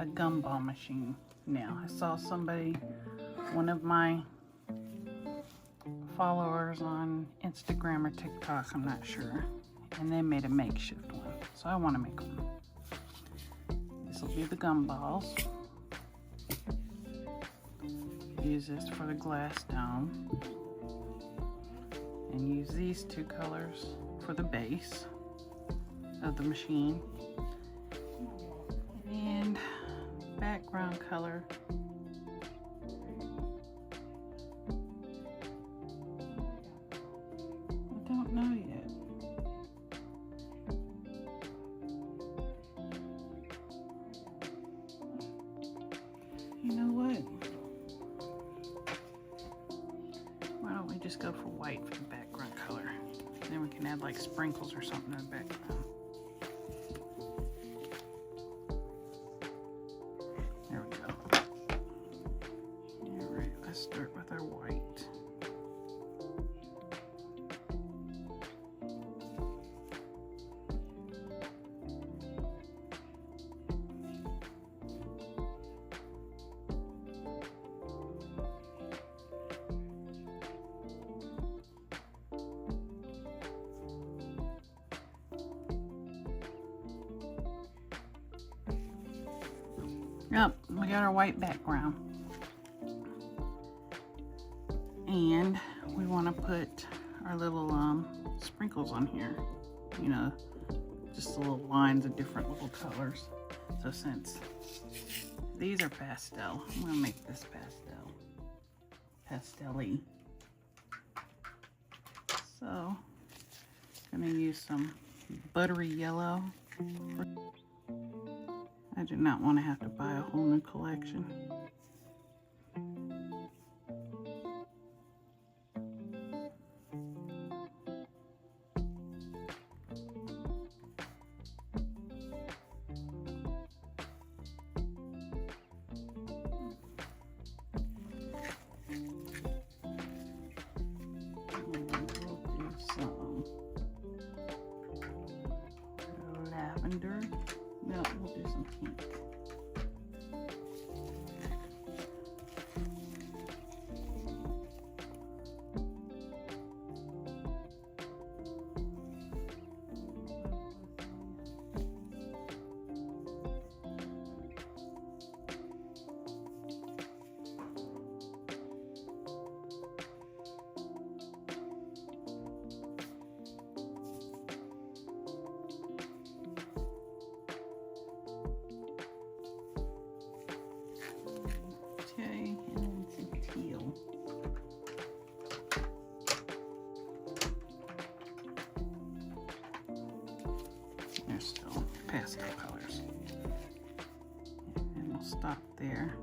a gumball machine now. I saw somebody, one of my followers on Instagram or TikTok, I'm not sure, and they made a makeshift one, so I want to make one. This will be the gumballs. Use this for the glass dome, and use these two colors for the base of the machine, and background color I don't know yet. You know what? Why don't we just go for white for the background color? Then we can add like sprinkles or something in the background. There we go. All right, let's start with our white. Yep, we got our white background. And we want to put our little sprinkles on here. You know, just the little lines of different little colors. So since these are pastel, I'm going to make this pastel-y. So, I'm going to use some buttery yellow. I do not want to have to buy a whole new collection. We'll do some lavender. No, we'll do some pink. Okay, and then some teal. They're still pastel colors. And we'll stop there.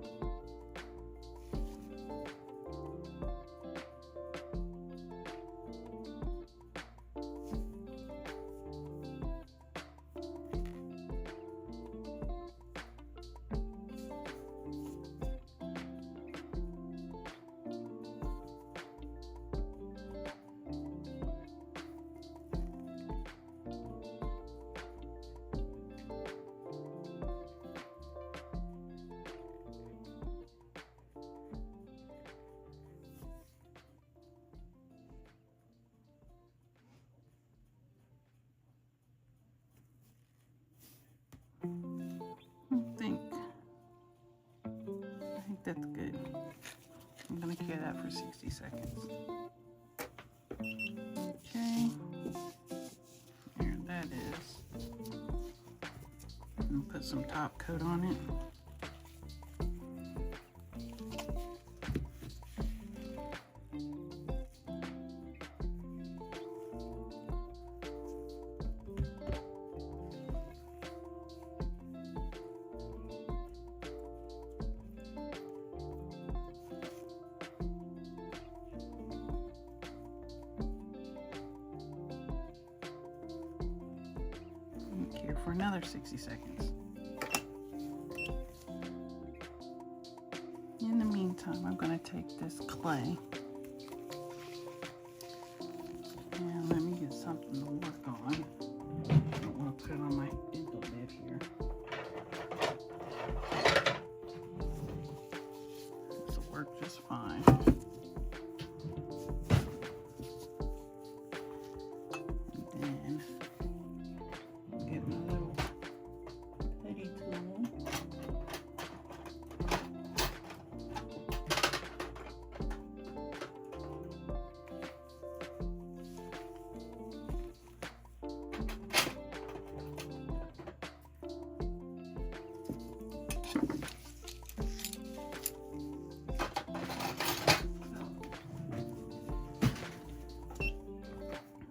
I think that's good. I'm gonna cure that for 60 seconds. Okay, there that is. And put some top coat on it. Cure for another 60 seconds. In the meantime, I'm going to take this clay and let me get something to work on. I don't want to put it on my dental bed here. This will work just fine. And then get my little putty tool.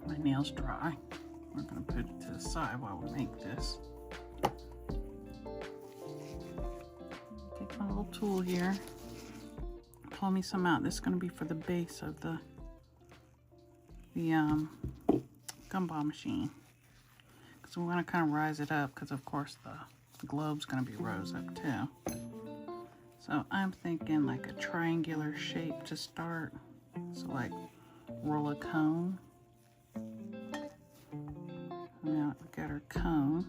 My nails dry. We're going to put it to the side while we make this. Take my little tool here, pull me some out. This is going to be for the base of the gumball machine, because we want to kind of rise it up, because of course the globe's going to be rose up too. So I'm thinking like a triangular shape to start. So like roll a cone. Now we got our cone.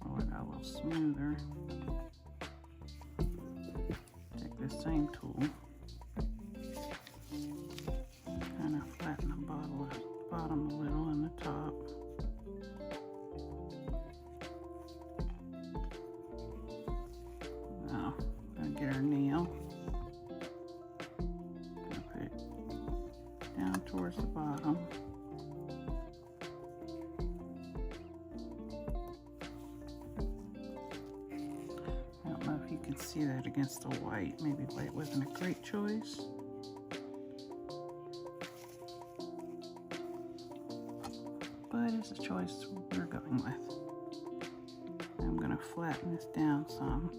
Roll it out a little smoother. Take this same tool. Kind of flatten the bottom a little and the top. Now, I'm gonna get our nail. Gonna put it down towards the bottom. I don't know if you can see that against the white. Maybe white wasn't a great choice. But it's a choice we're going with. I'm going to flatten this down some.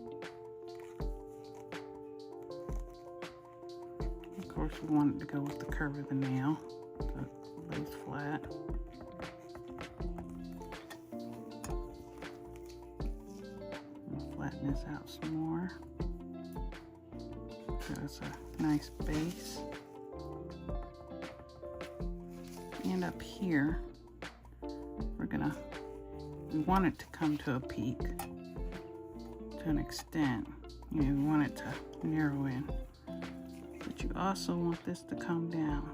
Of course, we want it to go with the curve of the nail, so it lays flat. I'll flatten this out some more, so it's a nice base. And up here, we want it to come to a peak to an extent. You know, we want it to narrow in. But you also want this to come down.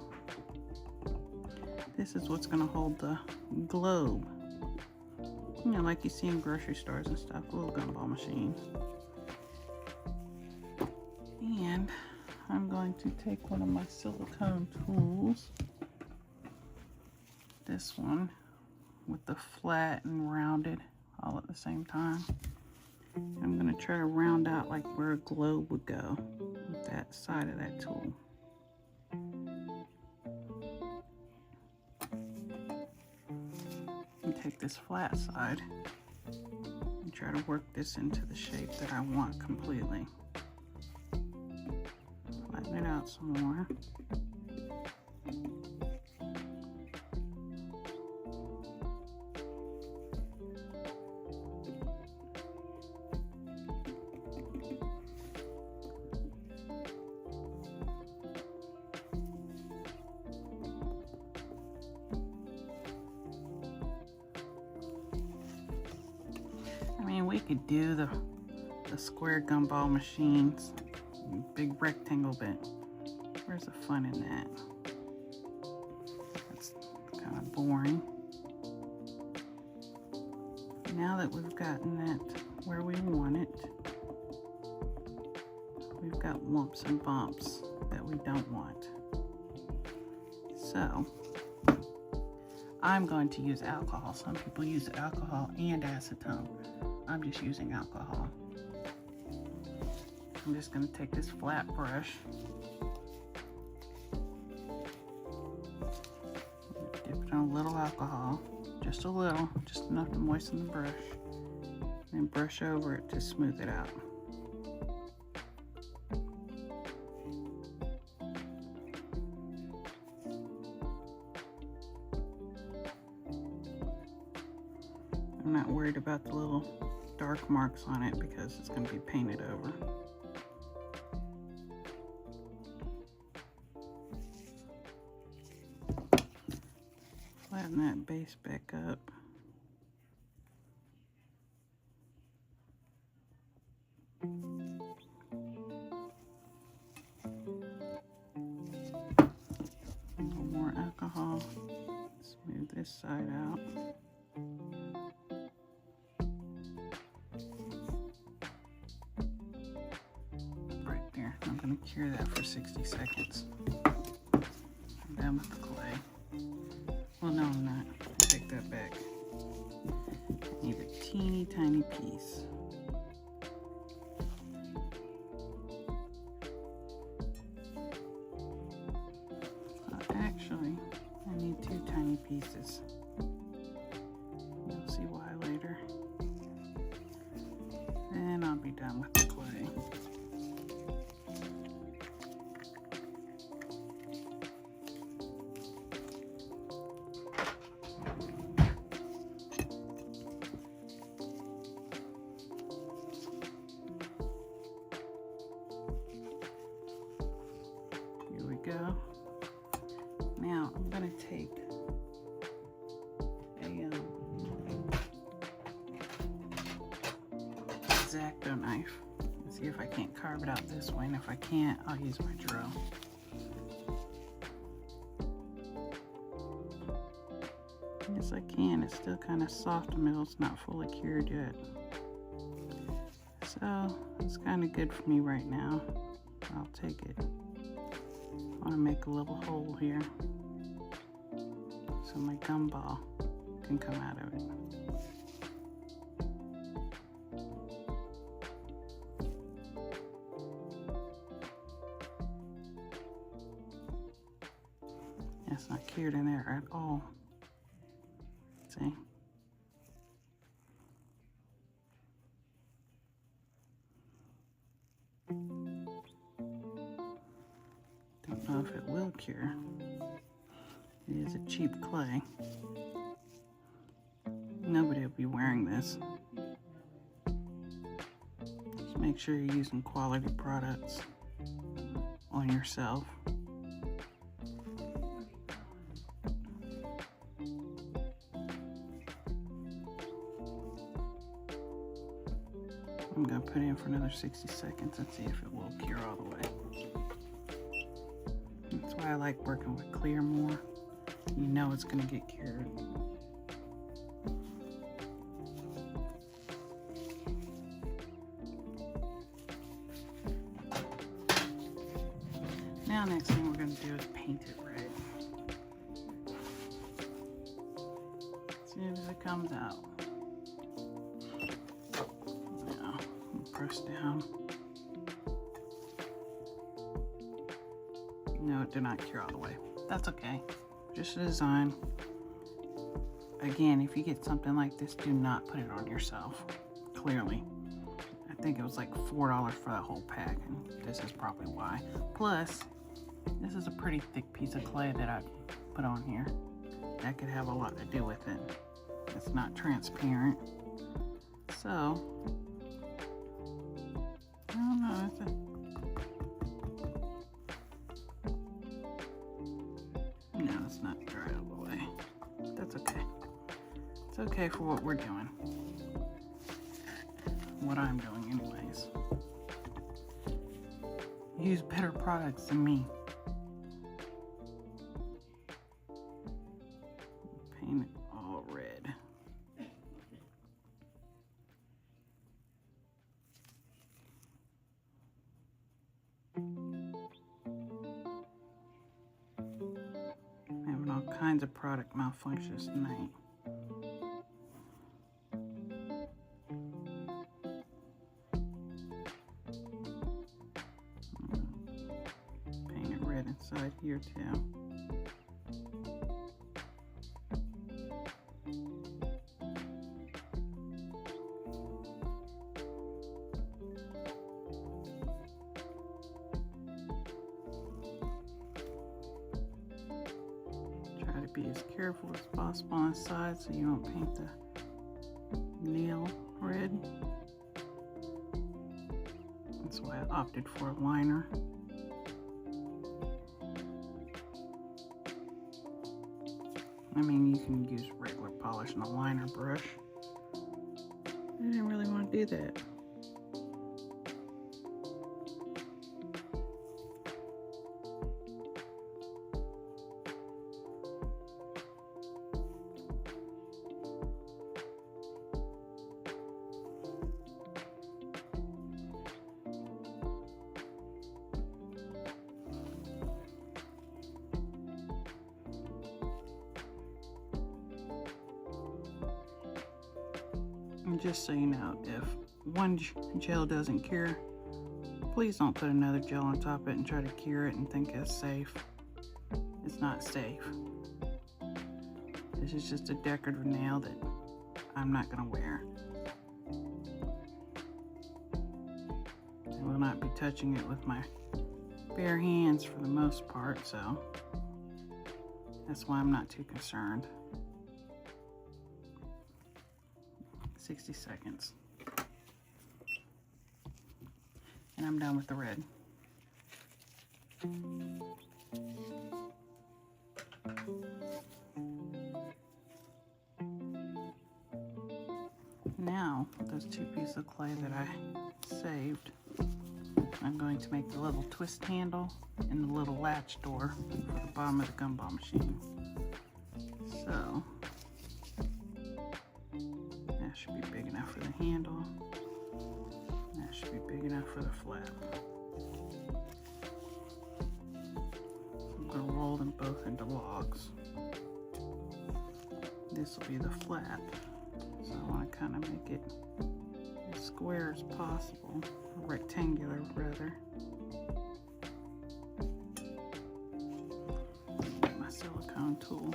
This is what's going to hold the globe. You know, like you see in grocery stores and stuff, a little gumball machine. And I'm going to take one of my silicone tools. This one, with the flat and rounded all at the same time. I'm going to try to round out like where a globe would go with that side of that tool. And take this flat side and try to work this into the shape that I want completely. Flatten it out some more. I mean, we could do the square gumball machines, big rectangle, but where's the fun in that? That's kind of boring. Now that we've gotten that where we want it, we've got lumps and bumps that we don't want. So I'm going to use alcohol. Some people use alcohol and acetone. I'm just using alcohol. I'm just going to take this flat brush, dip it in a little alcohol, just a little, just enough to moisten the brush, and brush over it to smooth it out. I'm not worried about the little dark marks on it because it's going to be painted over. Flatten that base back up. this side out. Right there. I'm going to cure that for 60 seconds. I'm done with the clay. Well, no, I'm not. I take that back. I need a teeny tiny piece. Actually, I need 2 tiny pieces. You'll see why later. Then I'll be done with the clay. Here we go. Now I'm going to take a X-Acto knife and see if I can't carve it out this way, and if I can't, I'll use my drill. Yes, I can. It's still kind of soft in the middle. It's not fully cured yet. So it's kind of good for me right now. I'll take it. I want to make a little hole here so my gumball can come out of it. It's not cured in there at all. See? Don't know if it will cure. It is a cheap clay. Nobody will be wearing this. Just make sure you're using quality products on yourself. I'm going to put it in for another 60 seconds and see if it will cure all the way. That's why I like working with clear more. You know it's going to get cured. Now next thing we're going to do is paint it red. As soon as it comes out. Press down. No, it did not cure all the way. That's okay. Just a design. Again, if you get something like this, do not put it on yourself. Clearly. I think it was like $4 for that whole pack, and this is probably why. Plus, this is a pretty thick piece of clay that I put on here. That could have a lot to do with it. It's not transparent. So, no, it's not dry all the way. That's okay. It's okay for what we're doing. What I'm doing anyways. Use better products than me. Paint it all red. Having all kinds of product malfunctions tonight. Paint it red inside here too. Be as careful as possible on the side so you don't paint the nail red. That's why I opted for a liner. I mean, you can use regular polish and a liner brush. I didn't really want to do that. And just so you know, if one gel doesn't cure, please don't put another gel on top of it and try to cure it and think it's safe. It's not safe. This is just a decorative nail that I'm not going to wear. I will not be touching it with my bare hands for the most part, so that's why I'm not too concerned. 60 seconds. And I'm done with the red. Now, those two pieces of clay that I saved, I'm going to make the little twist handle and the little latch door for the bottom of the gumball machine. So, that should be big enough for the handle. That should be big enough for the flap. I'm going to roll them both into logs. This will be the flap. So I want to kind of make it as square as possible, or rectangular rather. Get my silicone tool.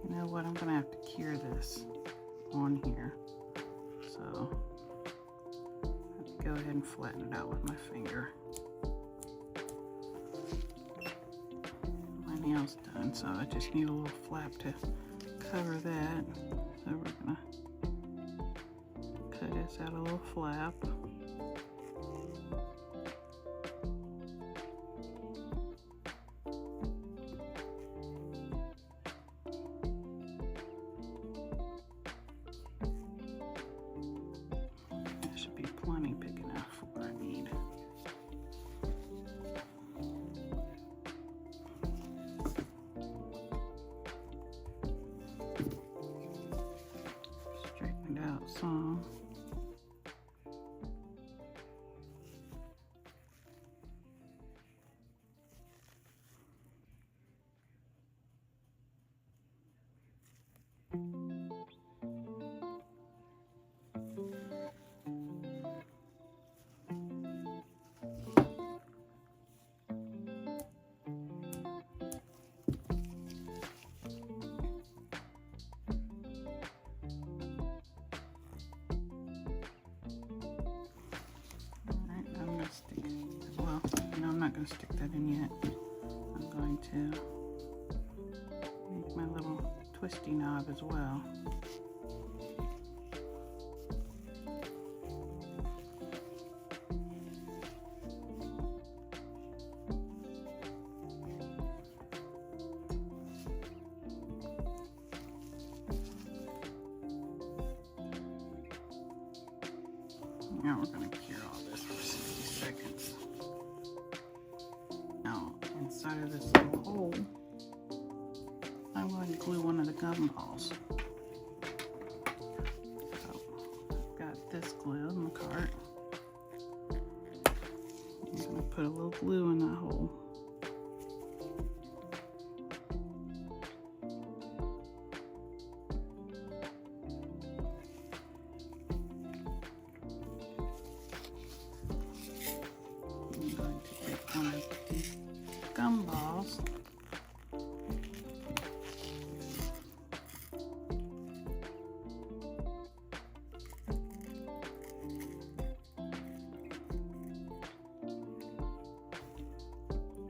You know what? I'm going to have to cure this on here. So go ahead and flatten it out with my finger. My nail's done, so I just need a little flap to cover that. So we're gonna cut this out a little flap. Should be plenty big enough for what I need. Straighten it out some. I'm not going to stick that in yet. I'm going to make my little twisty knob as well. Now we're going to cure all this for 60 seconds. Now, inside of this little hole, I'm going to glue one of the gumballs. So, I've got this glue in the cart. I'm going to put a little glue in that hole. I'm going to take one of these gumballs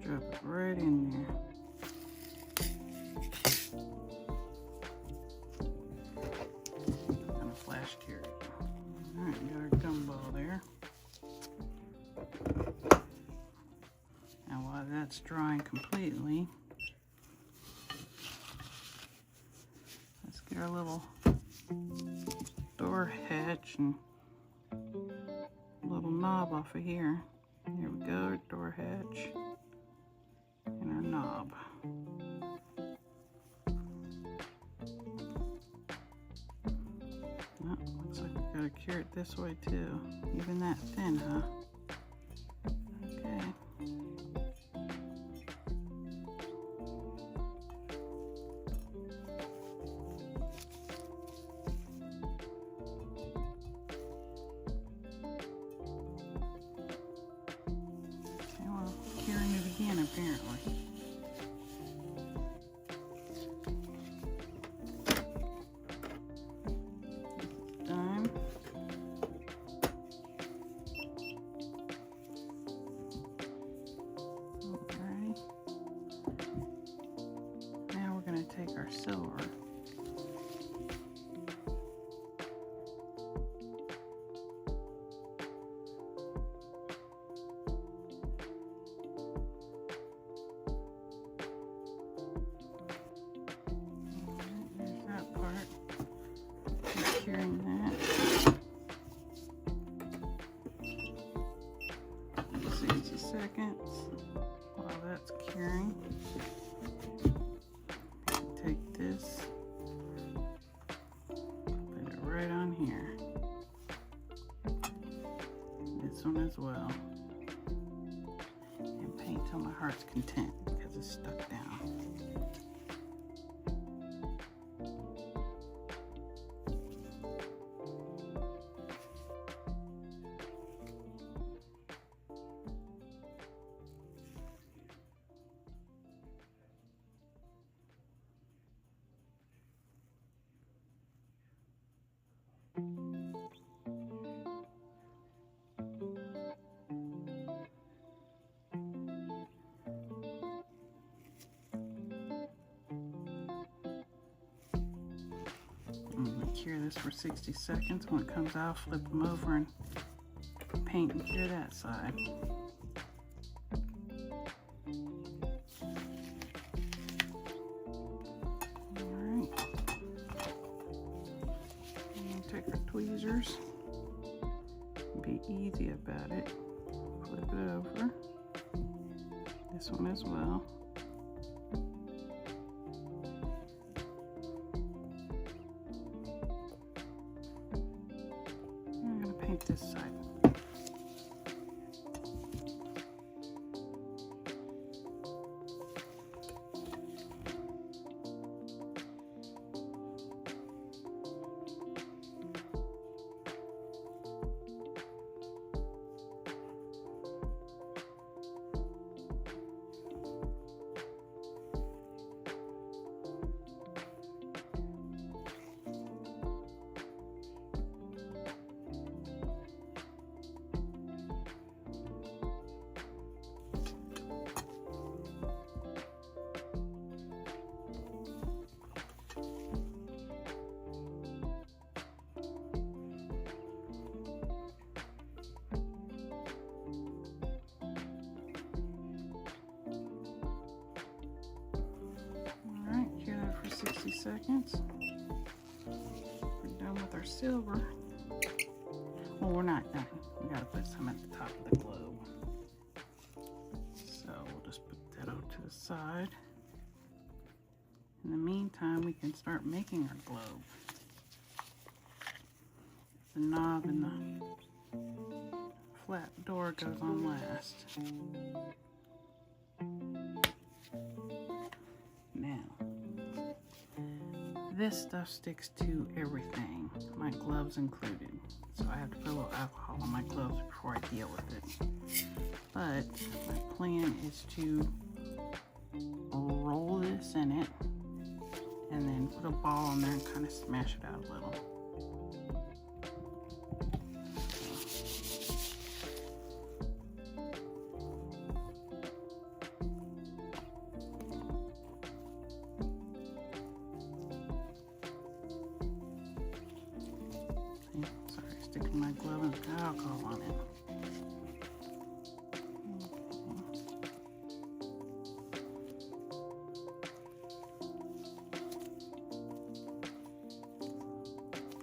drop it right in there. I'm gonna flash cure it. Alright, got our gumball there. Now while that's drying completely, let's get our little door hatch and little knob off of here. Here we go, our door hatch and our knob. Oh, looks like we gotta cure it this way too. Even that thin, huh? silver. There's that part. Securing that. 60 seconds while that's curing. Take this, put it right on here. This one as well. And paint till my heart's content because it's stuck down. I'm going to cure this for 60 seconds. When it comes out, flip them over and paint and cure that side. Alright. Take our tweezers. Be easy about it. Flip it over. This one as well. This side. Alright, cure that for 60 seconds. We're done with our silver. Well, we're not done. We gotta put some at the top of the globe. So we'll just put that over to the side. In the meantime, we can start making our globe. The knob and the flat door goes on last. Now, this stuff sticks to everything, my gloves included. So I have to put a little alcohol on my gloves before I deal with it. But my plan is to roll this in it and then put a ball on there and kind of smash it out a little. Sorry, sticking my glove and alcohol on it.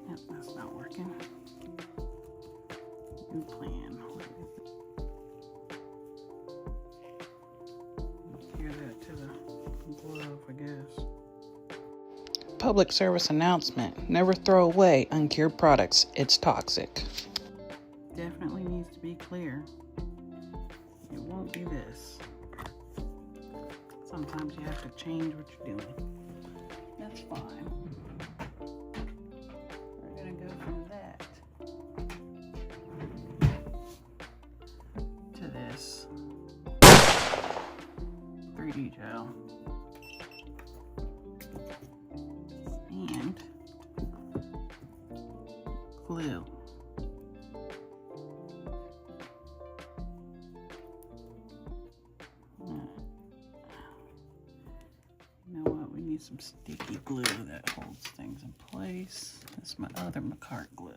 Yep, that's not working. New plan. What is it? Gear that to the glove, I guess. Public service announcement. Never throw away uncured products. It's toxic. Definitely needs to be clear. It won't be this. Sometimes you have to change what you're doing. That's fine. We're gonna go from that to this 3D gel. And glue. You know what? We need some sticky glue that holds things in place. This is my other Macart glue.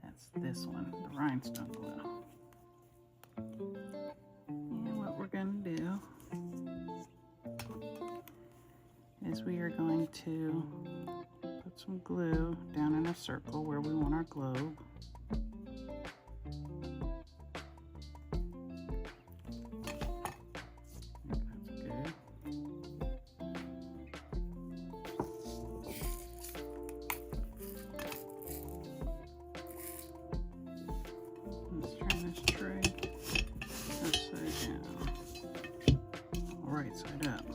That's this one, the rhinestone glue. And what we're going to do is we are going to put some glue down in a circle where we want our globe. Right side up.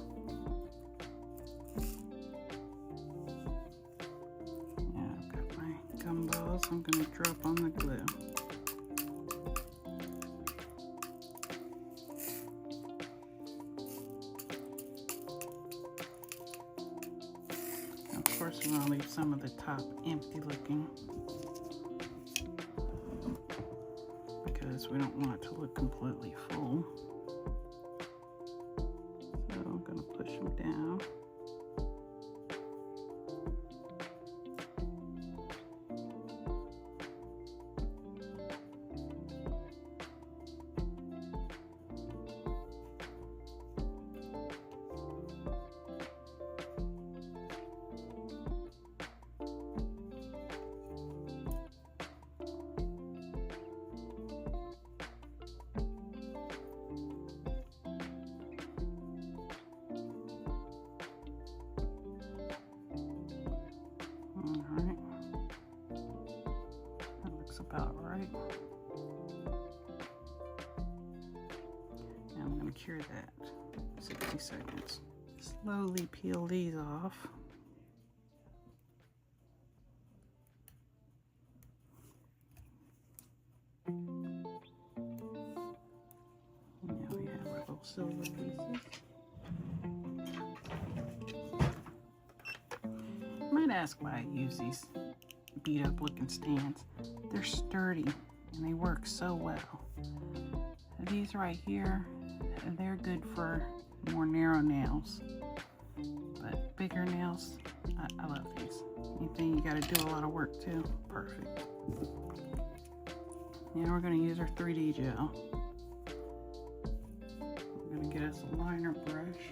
Yeah, I've got my gumballs. I'm going to drop on the glue. And of course, we're going to leave some of the top empty looking because we don't want it to look completely full. Push them down. About right. Now I'm going to cure that 60 seconds. Slowly peel these off. Now we have our little silver pieces. You might ask why I use these beat up looking stands. They're sturdy and they work so well. These right here, they're good for more narrow nails, but bigger nails, I love these. Anything you got to do a lot of work to, perfect. Now we're going to use our 3D gel. We're going to get us a liner brush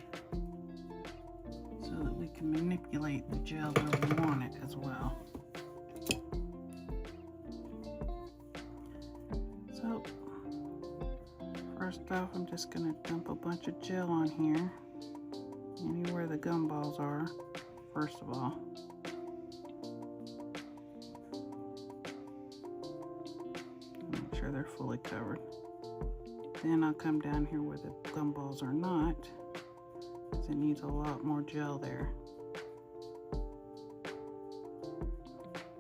so that we can manipulate the gel where we want it as well. So, first off, I'm just going to dump a bunch of gel on here, anywhere the gumballs are, first of all. Make sure they're fully covered. Then I'll come down here where the gumballs are not, because it needs a lot more gel there.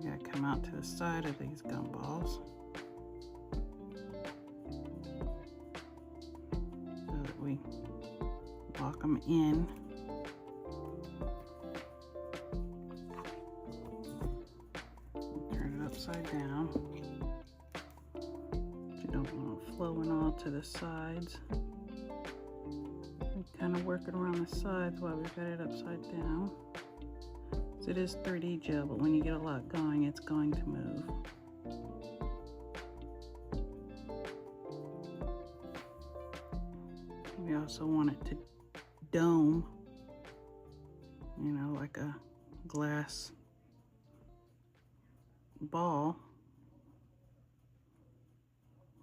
You gotta come out to the side of these gumballs. We lock them in. Turn it upside down. You don't want it flowing all to the sides. And kind of work it around the sides while we've got it upside down. So it is 3D gel, but when you get a lot going, it's going to move. We also want it to dome, you know, like a glass ball.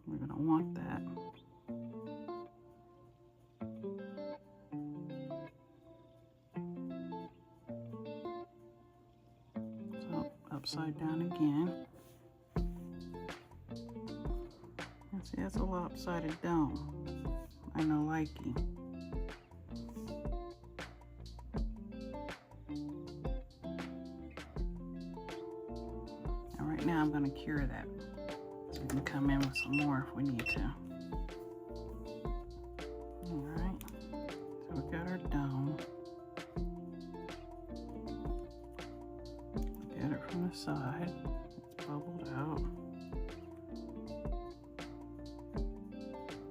We're going to want that. So upside down again. And see, that's a lopsided dome. I know, likey. And right now I'm going to cure that, so we can come in with some more if we need to. Alright, so we've got our dome. Get it from the side. It's bubbled out.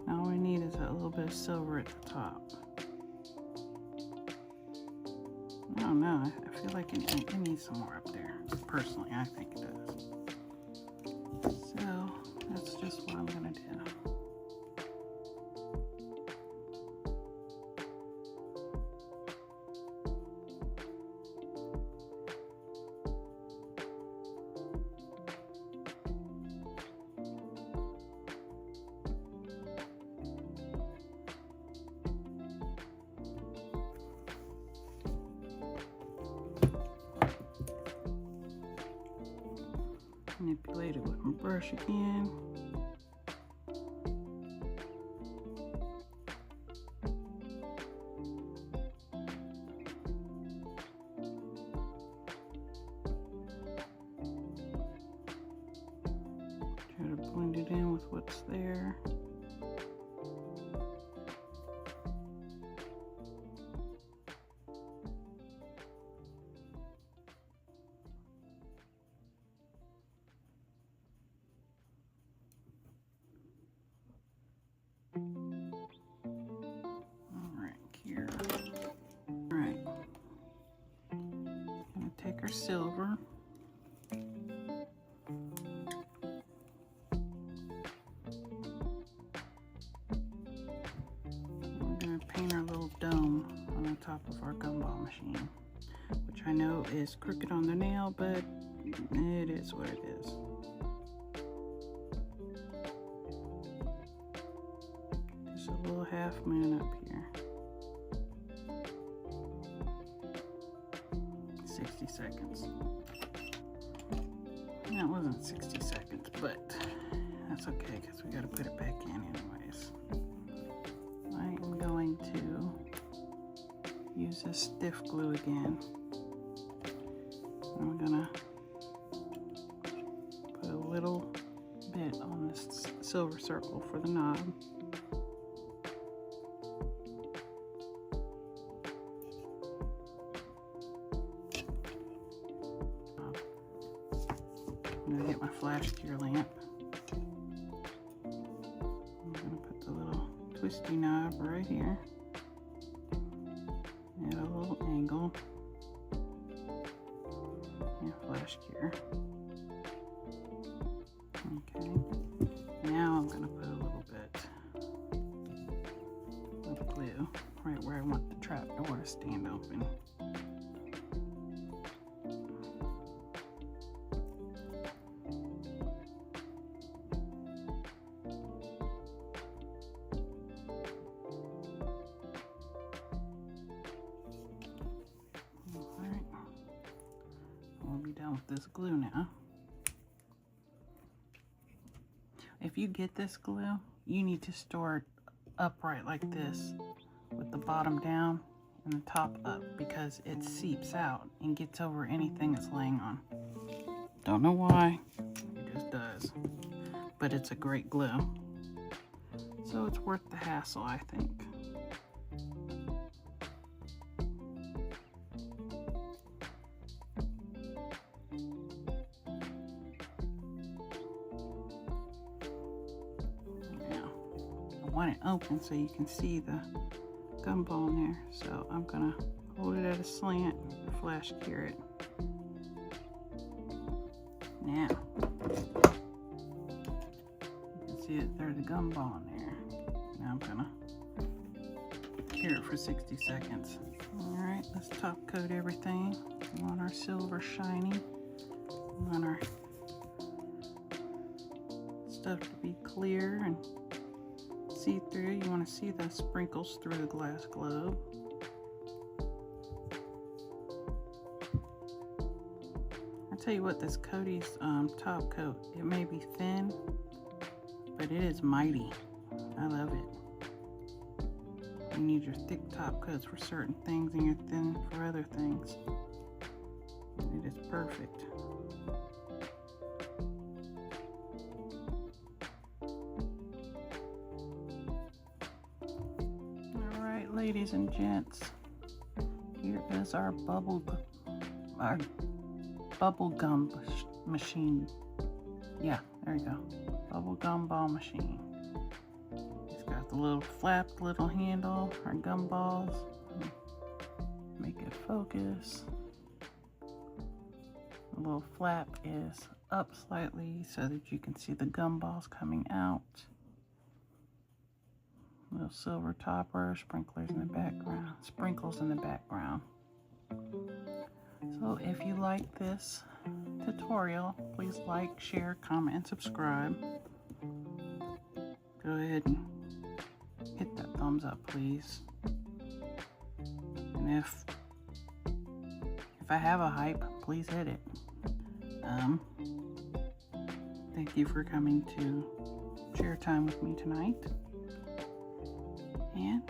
All we need is a little bit of silver at the top. I don't know. I feel like it needs some more up there. Personally, I think it does. So that's just what I'm gonna do. Manipulate it with my brush again. Try to blend it in with what's there. Take our silver. We're going to paint our little dome on the top of our gumball machine, which I know is crooked on the nail, but it is what it is. Just a little half moon up here. 60 seconds. That wasn't 60 seconds, but that's okay because we got to put it back in anyways. I am going to use this stiff glue again. I'm gonna put a little bit on this silver circle for the knob. I'm gonna get my flash cure lamp. I'm gonna put the little twisty knob right here at a little angle. And flash cure. Okay. Now I'm gonna put a little bit of glue right where I want the trap door to stand open. With this glue now. If you get this glue, you need to store it upright like this with the bottom down and the top up because it seeps out and gets over anything it's laying on. Don't know why, it just does. But it's a great glue. So it's worth the hassle, I think. I want it open so you can see the gumball in there. So I'm gonna hold it at a slant, flash cure it. Now, you can see that there's a gumball in there. Now I'm gonna cure it for 60 seconds. All right, let's top coat everything. We want our silver shiny. We want our stuff to be clear and see through. You want to see the sprinkles through the glass globe. I tell you what, this Cody's top coat, it may be thin, but it is mighty. I love it. You need your thick top coats for certain things and your thin for other things. It is perfect. Ladies and gents, here is our bubble gum machine. Yeah, there you go. Bubble gumball machine. It's got the little flap, little handle, our gumballs. Make get focus. The little flap is up slightly so that you can see the gumballs coming out. Little silver topper, sprinklers in the background, sprinkles in the background. So if you like this tutorial, please like, share, comment, and subscribe. Go ahead and hit that thumbs up, please. And if I have a hype, please hit it. Thank you for coming to share time with me tonight. And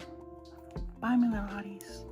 bye, my little hotties.